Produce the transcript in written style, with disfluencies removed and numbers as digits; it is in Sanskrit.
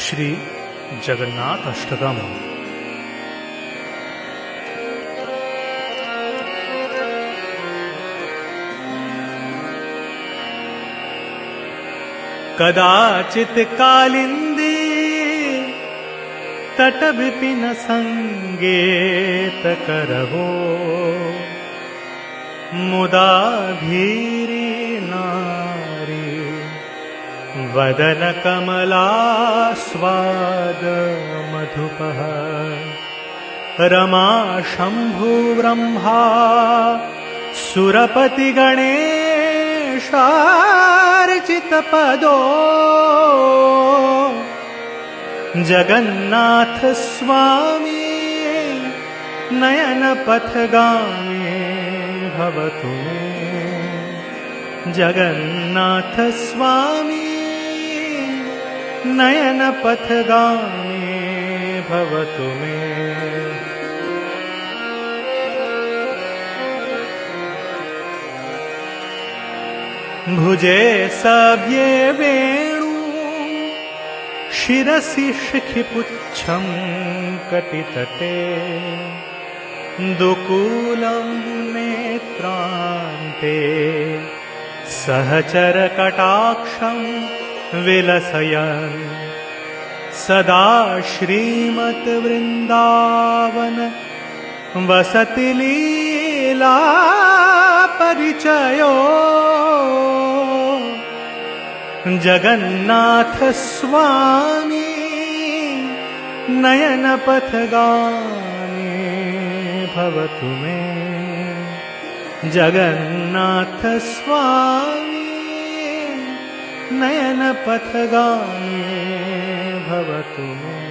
श्री जगन्नाथ अष्टकम्। कदाचित् कालिंदी तट विपिन संगेत करहो, मुदा भीरी नारी वदन कमला स्वाद मधुपः। रमा शंभु ब्रह्मा सुरपति गणेशार्चित पदो, जगन्नाथ स्वामी नयन पथगामी भवतु मे। जगन्नाथ स्वामी नयन पथगामी भवतु मे। भुजे सव्ये वेणु शिरसि शिखिपुच्छं कटितटे, दुकूलं नेत्रान्ते सहचर कटाक्षं विलसयन्। सदा श्रीमत् वृन्दावन वसति लीला परिचयो, जगन्नाथ स्वामी नयन पथगामी भवतु मे। जगन्नाथ स्वामी नयन पथगामी भवतु मे।